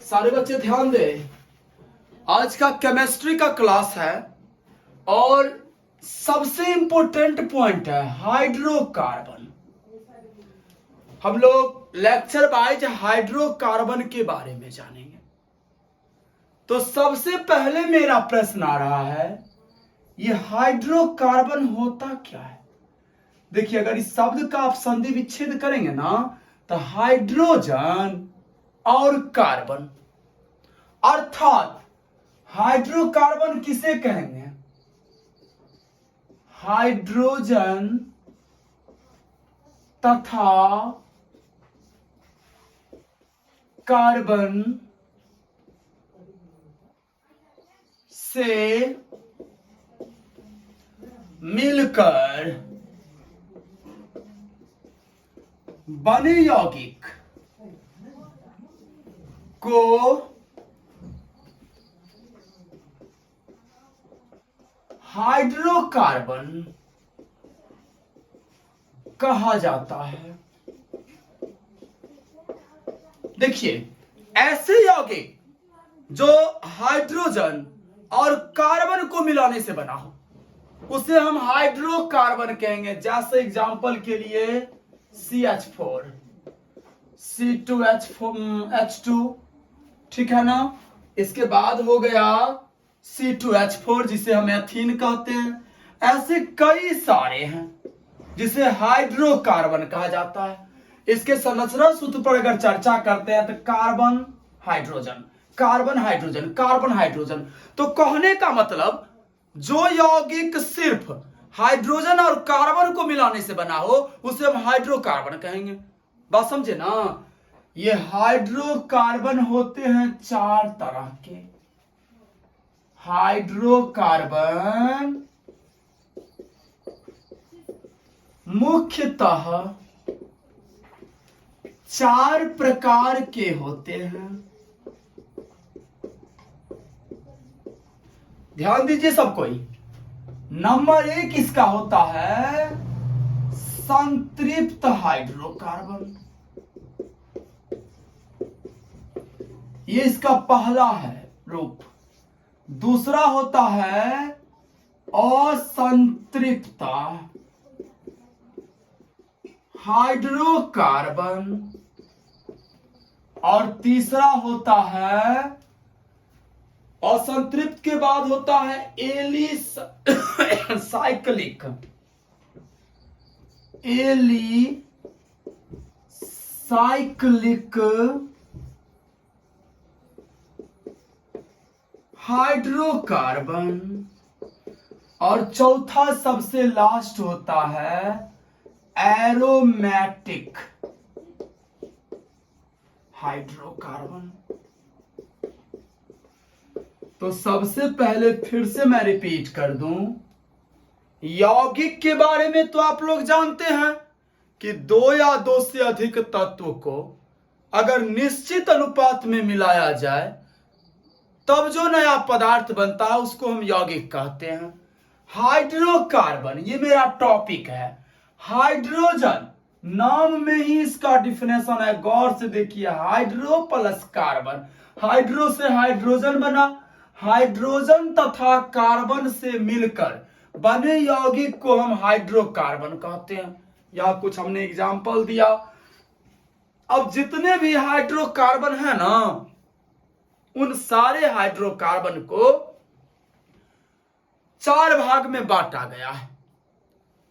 सारे बच्चे ध्यान दें। आज का केमिस्ट्री का क्लास है और सबसे इंपॉर्टेंट पॉइंट है हाइड्रोकार्बन। हम लोग लेक्चर वाइज हाइड्रोकार्बन के बारे में जानेंगे। तो सबसे पहले मेरा प्रश्न आ रहा है, ये हाइड्रोकार्बन होता क्या है? देखिए, अगर इस शब्द का आप संधि विच्छेद करेंगे ना, तो हाइड्रोजन और कार्बन, अर्थात हाइड्रोकार्बन किसे कहेंगे? हाइड्रोजन तथा कार्बन से मिलकर बने यौगिक को हाइड्रोकार्बन कहा जाता है। देखिए, ऐसे यौगिक जो हाइड्रोजन और कार्बन को मिलाने से बना हो उसे हम हाइड्रोकार्बन कहेंगे। जैसे एग्जांपल के लिए CH4, C2H2, ठीक है ना। इसके बाद हो गया C2H4 जिसे हम एथीन कहते हैं। ऐसे कई सारे हैं जिसे हाइड्रोकार्बन कहा जाता है। इसके संरचना सूत्र पर अगर चर्चा करते हैं तो carbon hydrogen, carbon hydrogen, carbon hydrogen. तो कहने का मतलब जो यौगिक सिर्फ हाइड्रोजन और कार्बन को मिलाने से बना हो उसे हम हाइड्रोकार्बन कहेंगे। बात समझे ना। ये हाइड्रोकार्बन होते हैं 4 तरह के। हाइड्रोकार्बन मुख्यतः 4 प्रकार के होते हैं। ध्यान दीजिए सब कोई। नंबर 1 इसका होता है संतृप्त हाइड्रोकार्बन। ये इसका पहला है रूप। दूसरा होता है असंतृप्त हाइड्रोकार्बन और तीसरा होता है, असंतृप्त के बाद होता है एलिसाइक्लिक हाइड्रोकार्बन और चौथा सबसे लास्ट होता है एरोमेटिक हाइड्रोकार्बन। तो सबसे पहले फिर से मैं रिपीट कर दूं, यौगिक के बारे में तो आप लोग जानते हैं कि 2 या 2 से अधिक तत्वों को अगर निश्चित अनुपात में मिलाया जाए तब जो नया पदार्थ बनता है उसको हम यौगिक कहते हैं। हाइड्रोकार्बन ये मेरा टॉपिक है। हाइड्रोजन नाम में ही इसका डिफिनेशन है, गौर से देखिए। हाइड्रो प्लस कार्बन, हाइड्रो से हाइड्रोजन बना, हाइड्रोजन तथा कार्बन से मिलकर बने यौगिक को हम हाइड्रोकार्बन कहते हैं। यह कुछ हमने एग्जाम्पल दिया। अब जितने भी हाइड्रोकार्बन है ना, उन सारे हाइड्रोकार्बन को 4 भाग में बांटा गया है।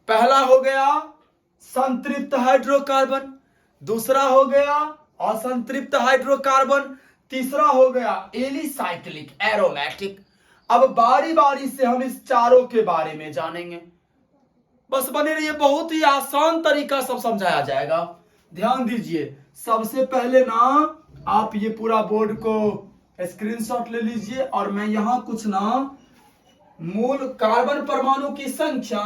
पहला हो गया संतृप्त हाइड्रोकार्बन, दूसरा हो गया असंतृप्त हाइड्रोकार्बन, तीसरा हो गया एलिसाइक्लिक एरोमेटिक। अब बारी बारी से हम इस चारों के बारे में जानेंगे। बस बने रहिए, बहुत ही आसान तरीका सब समझाया जाएगा। ध्यान दीजिए। सबसे पहले ना आप ये पूरा बोर्ड को स्क्रीनशॉट ले लीजिए और मैं यहां कुछ ना मूल कार्बन परमाणु की संख्या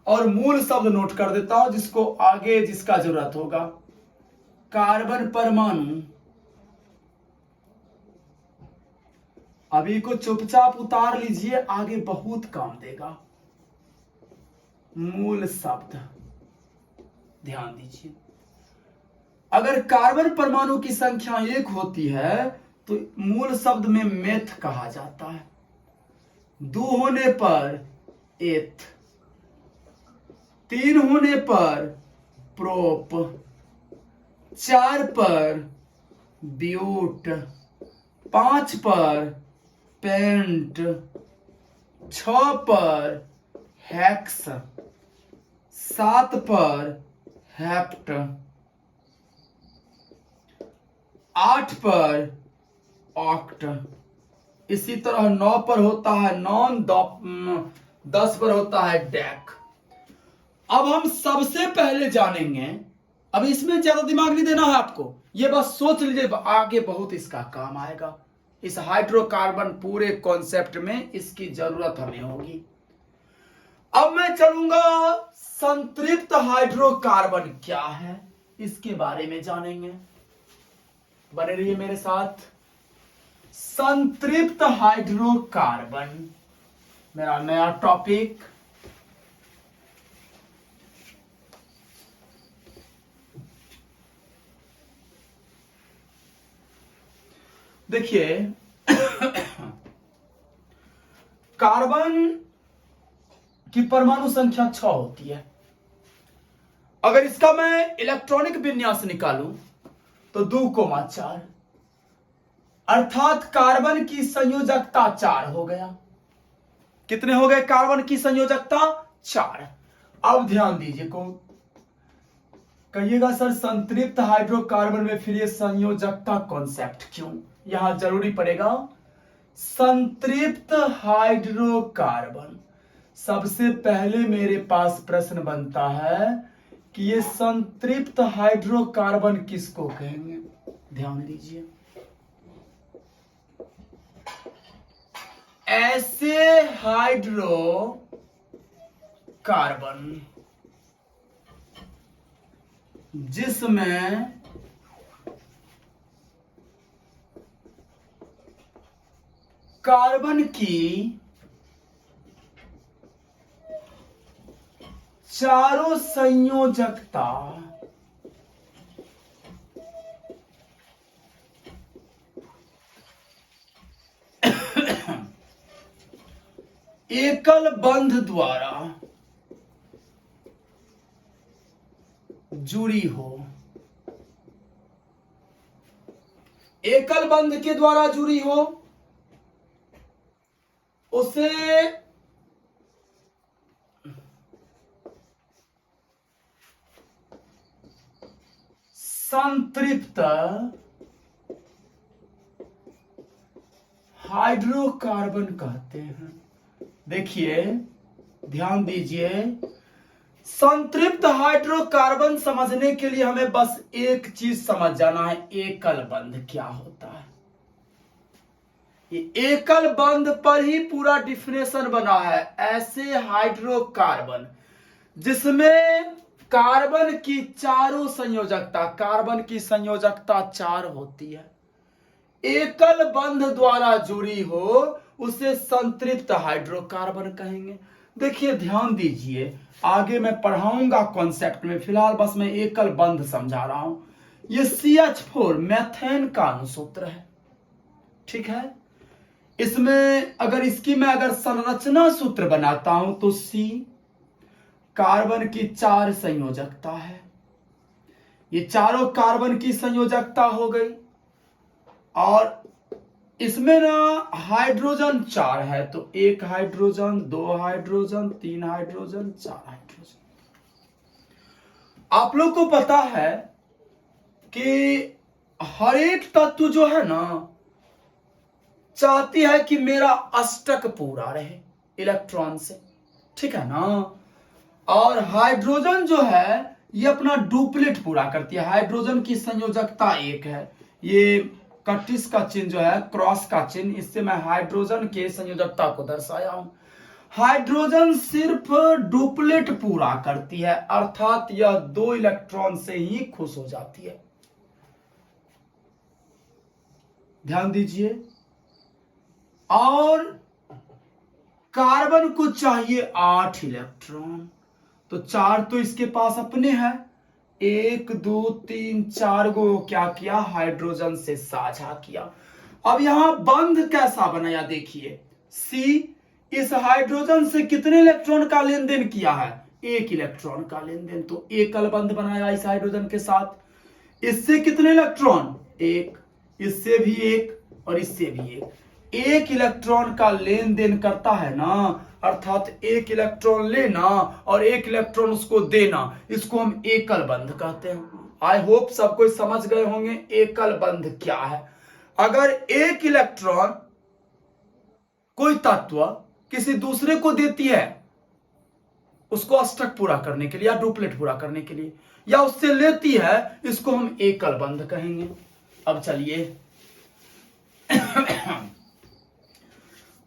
और मूल शब्द नोट कर देता हूं, जिसको आगे जिसका जरूरत होगा। कार्बन परमाणु अभी को चुपचाप उतार लीजिए, आगे बहुत काम देगा। मूल शब्द ध्यान दीजिए। अगर कार्बन परमाणु की संख्या 1 होती है तो मूल शब्द में मेथ कहा जाता है। 2 होने पर एथ, 3 होने पर प्रोप, 4 पर ब्यूट, 5 पर पेंट, 6 पर हेक्स, 7 पर हेप्ट, 8 पर ऑक्ट। इसी तरह 9 पर होता है नॉन, 10 पर होता है डेक। अब हम सबसे पहले जानेंगे, अब इसमें ज्यादा दिमाग नहीं देना है आपको, ये बस सोच लीजिए, आगे बहुत इसका काम आएगा। इस हाइड्रोकार्बन पूरे कॉन्सेप्ट में इसकी जरूरत हमें होगी। अब मैं चलूंगा संतृप्त हाइड्रोकार्बन क्या है, इसके बारे में जानेंगे। बने रहिए मेरे साथ। संतृप्त हाइड्रोकार्बन मेरा नया टॉपिक। देखिए कार्बन की परमाणु संख्या 6 होती है। अगर इसका मैं इलेक्ट्रॉनिक विन्यास निकालूं तो 2,4, अर्थात कार्बन की संयोजकता 4 हो गया। कितने हो गए कार्बन की संयोजकता? 4। अब ध्यान दीजिए, को कहिएगा सर संतृप्त हाइड्रोकार्बन में फिर ये संयोजकता कॉन्सेप्ट क्यों यहां जरूरी पड़ेगा? संतृप्त हाइड्रोकार्बन, सबसे पहले मेरे पास प्रश्न बनता है कि ये संतृप्त हाइड्रोकार्बन किसको कहेंगे? ध्यान दीजिए, ऐसे हाइड्रोकार्बन जिसमें कार्बन की चारों संयोजकता एकल बंध द्वारा जुड़ी हो, एकल बंध के द्वारा जुड़ी हो, उसे संतृप्त हाइड्रोकार्बन कहते हैं। देखिए ध्यान दीजिए, संतृप्त हाइड्रोकार्बन समझने के लिए हमें बस एक चीज समझ जाना है, एकल बंध क्या होता है। ये एकल बंध पर ही पूरा डिफिनेशन बना है। ऐसे हाइड्रोकार्बन जिसमें कार्बन की चारों संयोजकता, कार्बन की संयोजकता 4 होती है, एकल बंध द्वारा जुड़ी हो, उसे संतृप्त हाइड्रोकार्बन कहेंगे। देखिए ध्यान दीजिए, आगे मैं पढ़ाऊंगा कॉन्सेप्ट में, फिलहाल बस मैं एकल बंध समझा रहा हूं। ये CH4 मेथेन का अणुसूत्र है, ठीक है। इसमें अगर इसकी मैं अगर संरचना सूत्र बनाता हूं तो C कार्बन की 4 संयोजकता है, ये चारों कार्बन की संयोजकता हो गई, और इसमें ना हाइड्रोजन 4 है, तो 1 हाइड्रोजन, 2 हाइड्रोजन, 3 हाइड्रोजन, 4 हाइड्रोजन। आप लोग को पता है कि हर एक तत्व जो है ना चाहती है कि मेरा अष्टक पूरा रहे इलेक्ट्रॉन से, ठीक है ना। और हाइड्रोजन जो है ये अपना डुप्लेट पूरा करती है। हाइड्रोजन की संयोजकता 1 है, ये कटिस का चिन्ह जो है, क्रॉस का चिन्ह, इससे मैं हाइड्रोजन के संयोजकता को दर्शाया हूं। हाइड्रोजन सिर्फ डुप्लेट पूरा करती है, अर्थात यह 2 इलेक्ट्रॉन से ही खुश हो जाती है। ध्यान दीजिए, और कार्बन को चाहिए 8 इलेक्ट्रॉन, तो 4 तो इसके पास अपने हैं, 1 2 3 4 को क्या किया, हाइड्रोजन से साझा किया। अब यहां बंध कैसा बनाया देखिए, सी इस हाइड्रोजन से कितने इलेक्ट्रॉन का लेन देन किया है, एक इलेक्ट्रॉन का लेन देन, तो एकल बंध बनाया इस हाइड्रोजन के साथ। इससे कितने इलेक्ट्रॉन, एक, इससे भी एक और इससे भी एक इलेक्ट्रॉन का लेन देन करता है ना, अर्थात एक इलेक्ट्रॉन लेना और एक इलेक्ट्रॉन उसको देना, इसको हम एकल बंध कहते हैं। आई होप सब कोई समझ गए होंगे एकल बंध क्या है। अगर एक इलेक्ट्रॉन कोई तत्व किसी दूसरे को देती है, उसको अष्टक पूरा करने के लिए या डुप्लेट पूरा करने के लिए, या उससे लेती है, इसको हम एकल बंध कहेंगे। अब चलिए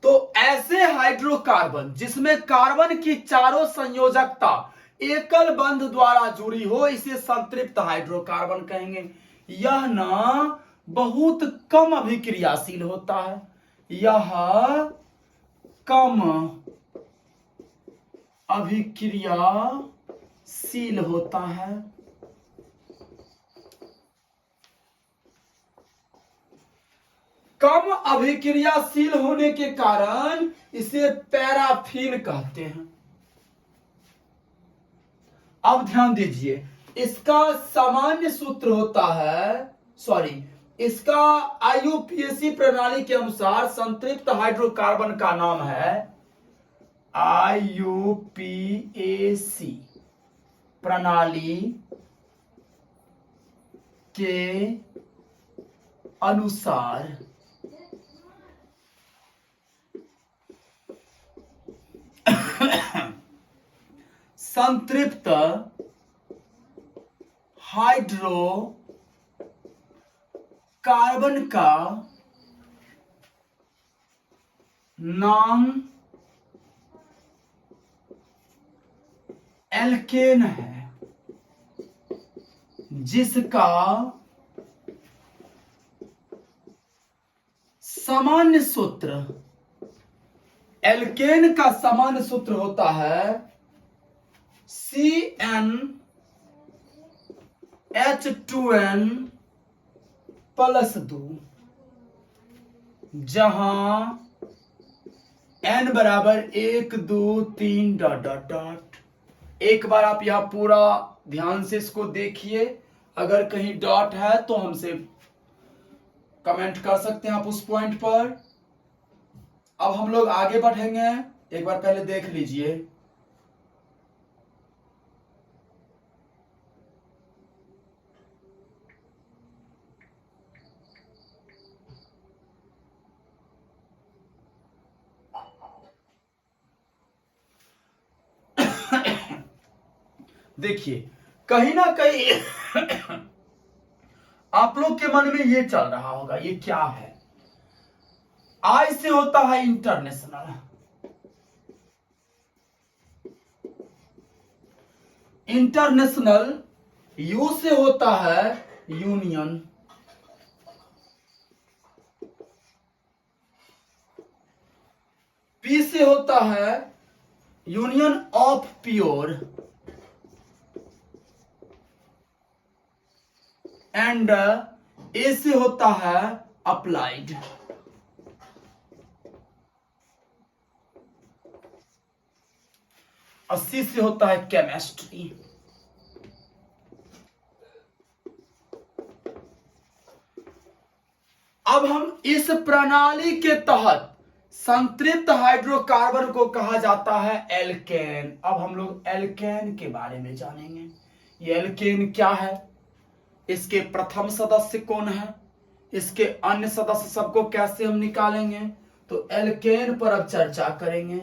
तो ऐसे हाइड्रोकार्बन जिसमें कार्बन की चारों संयोजकता एकल बंध द्वारा जुड़ी हो, इसे संतृप्त हाइड्रोकार्बन कहेंगे। यह ना बहुत कम अभिक्रियाशील होता है, यह कम अभिक्रियाशील होता है। कम अभिक्रियाशील होने के कारण इसे पैराफिन कहते हैं। अब ध्यान दीजिए, इसका सामान्य सूत्र होता है, इसका आईयूपीएसी प्रणाली के अनुसार संतृप्त हाइड्रोकार्बन का नाम है आईयूपीएसी प्रणाली के अनुसार संतृप्त हाइड्रोकार्बन का नाम एल्केन है, जिसका सामान्य सूत्र, एल्केन का सामान्य सूत्र होता है CnH2n+2, जहां n बराबर 1 2 3 डॉट डॉट डॉट। एक बार आप यहां पूरा ध्यान से इसको देखिए, अगर कहीं डॉट है तो हमसे कमेंट कर सकते हैं आप उस पॉइंट पर। अब हम लोग आगे बढ़ेंगे, एक बार पहले देख लीजिए। देखिए कहीं ना कहीं आप लोग के मन में ये चल रहा होगा, ये क्या है। आई से होता है इंटरनेशनल, इंटरनेशनल। यू से होता है यूनियन, पी से होता है यूनियन ऑफ प्योर, एंड ए से होता है अप्लाइड। और सी से होता है केमिस्ट्री। अब हम इस प्रणाली के तहत संतृप्त हाइड्रोकार्बन को कहा जाता है एल्केन। अब हम लोग एल्केन के बारे में जानेंगे। ये एल्केन क्या है, इसके प्रथम सदस्य कौन है, इसके अन्य सदस्य सबको कैसे हम निकालेंगे, तो एल्केन पर अब चर्चा करेंगे।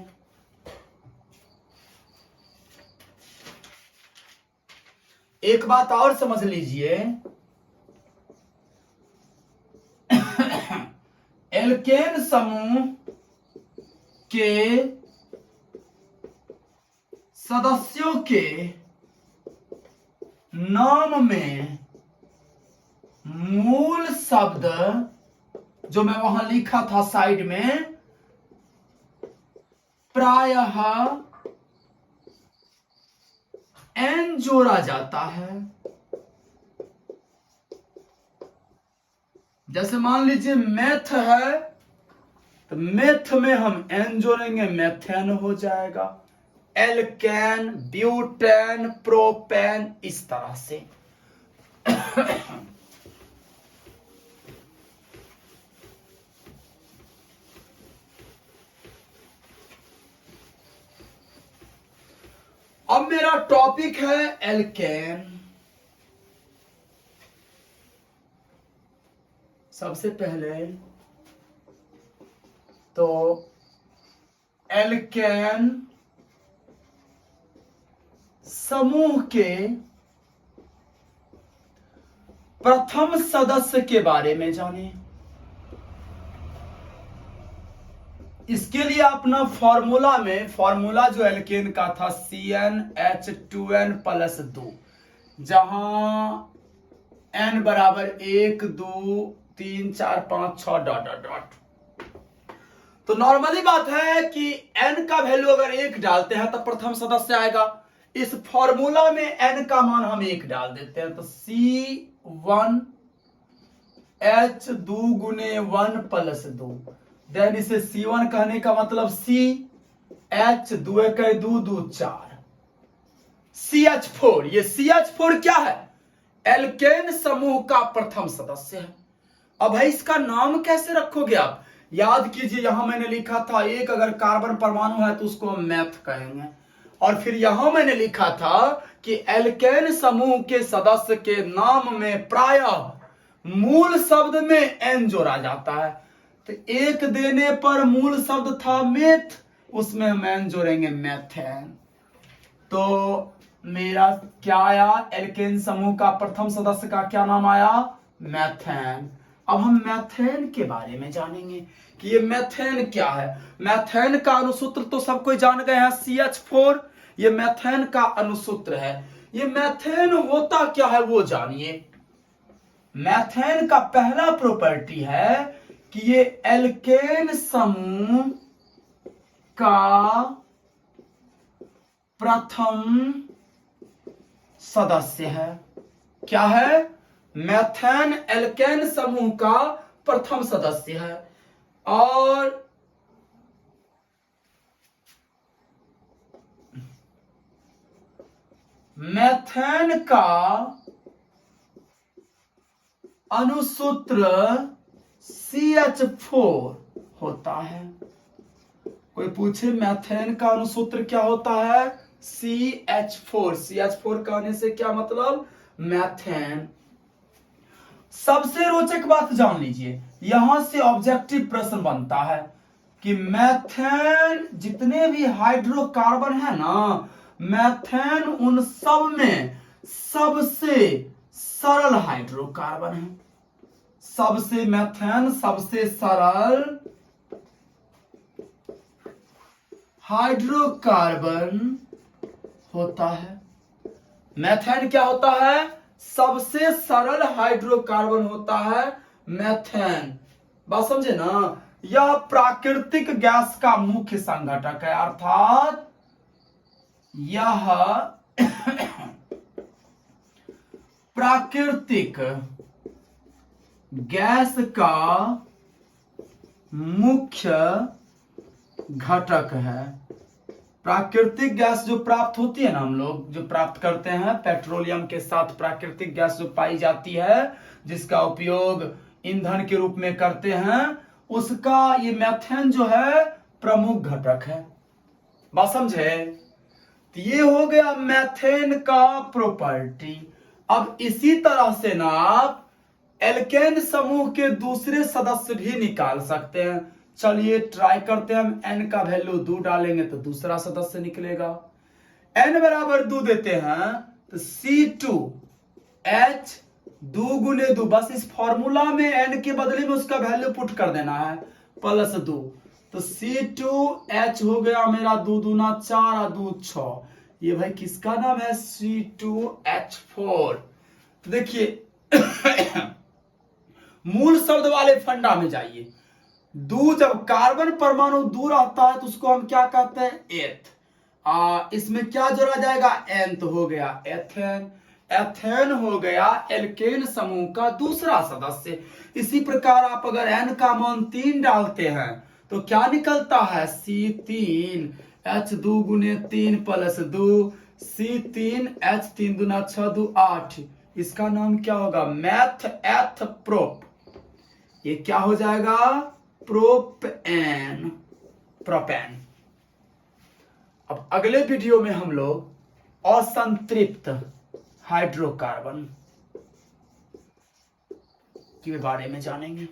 एक बात और समझ लीजिए, एल्केन समूह के सदस्यों के नाम में मूल शब्द जो मैं वहां लिखा था साइड में, प्रायः एन जोड़ा जाता है। जैसे मान लीजिए मेथ है, तो मेथ में हम एन जोड़ेंगे, मेथेन हो जाएगा। एल्केन, ब्यूटेन, प्रोपेन, इस तरह से। अब मेरा टॉपिक है एल्केन। सबसे पहले तो एल्केन समूह के प्रथम सदस्य के बारे में जाने। इसके लिए अपना फॉर्मूला में, फॉर्मूला जो एल्केन का था CnH2n प्लस 2, जहां n बराबर 1 2 3 4 5 6 डॉट डॉट डॉट। तो नॉर्मली बात है कि n का वैल्यू अगर 1 डालते हैं तो प्रथम सदस्य आएगा। इस फॉर्मूला में n का मान हम 1 डाल देते हैं, तो C1 H 2 गुने 1 प्लस 2। देन इसे C1 कहने का मतलब C H 2 1 2 2 4 CH4। ये CH4 क्या है? एल्केन समूह का प्रथम सदस्य है। अब भाई इसका नाम कैसे रखोगे आप? याद कीजिए, यहां मैंने लिखा था एक अगर कार्बन परमाणु है तो उसको हम मेथ कहेंगे, और फिर यहां मैंने लिखा था कि एल्केन समूह के सदस्य के नाम में प्रायः मूल शब्द में एन जोड़ा जाता है। तो एक देने पर मूल शब्द था मेथ, उसमें हम एन जोड़ेंगे, मेथेन। तो मेरा क्या आया? एल्केन समूह का प्रथम सदस्य का क्या नाम आया? मेथेन। अब हम मेथेन के बारे में जानेंगे कि ये मेथेन क्या है। मेथेन का अनुसूत्र तो सब कोई जान गए हैं, CH4। ये मेथेन का अनुसूत्र है। ये मेथेन होता क्या है वो जानिए। मेथेन का पहला प्रॉपर्टी है कि ये एल्केन समूह का प्रथम सदस्य है। क्या है? मेथेन एल्केन समूह का प्रथम सदस्य है। और मेथेन का अनुसूत्र CH4 होता है। कोई पूछे मेथेन का अनुसूत्र क्या होता है? CH4। CH4 कहने से क्या मतलब? मेथेन। सबसे रोचक बात जान लीजिए, यहां से ऑब्जेक्टिव प्रश्न बनता है कि मेथेन जितने भी हाइड्रोकार्बन है ना, मेथेन उन सब में सबसे सरल हाइड्रोकार्बन है। सबसे मेथेन सबसे सरल हाइड्रोकार्बन होता है। मेथेन क्या होता है? सबसे सरल हाइड्रोकार्बन होता है मेथेन। बात समझे ना? यह प्राकृतिक गैस का मुख्य संघटक है, अर्थात यह प्राकृतिक गैस का मुख्य घटक है। प्राकृतिक गैस जो प्राप्त होती है ना, हम लोग जो प्राप्त करते हैं पेट्रोलियम के साथ, प्राकृतिक गैस जो पाई जाती है जिसका उपयोग ईंधन के रूप में करते हैं, उसका ये मेथेन जो है प्रमुख घटक है। बात समझे? तो ये हो गया मेथेन का प्रॉपर्टी। अब इसी तरह से ना आप एल्केन समूह के दूसरे सदस्य भी निकाल सकते हैं। चलिए ट्राई करते हैं। हम n का वैल्यू 2 डालेंगे तो दूसरा सदस्य निकलेगा। n बराबर 2 देते हैं तो C2H 2 गुने 2, बस इस फॉर्मूला में n के बदले में उसका वैल्यू पुट कर देना है, प्लस 2। तो C2H हो गया मेरा 2 दूना 4 और 2 6। ये भाई किसका नाम है? C2H4। तो देखिए मूल शब्द वाले फंडा में जाइए। जब कार्बन परमाणु दूर आता है तो उसको हम क्या कहते हैं? एथ। इसमें क्या जोड़ा जाएगा? एन। तो हो गया एथेन। एथेन हो गया एल्केन समूह का दूसरा सदस्य। इसी प्रकार आप अगर N का मान 3 डालते हैं तो क्या निकलता है, C3 H2 गुने 3 प्लस 2 C3 H3 दूना 6 2 8। इसका नाम क्या होगा, मैथ एथ प्रोप। ये क्या हो जाएगा, प्रोपेन, प्रोपेन। अब अगले वीडियो में हम लोग असंतृप्त हाइड्रोकार्बन के बारे में जानेंगे।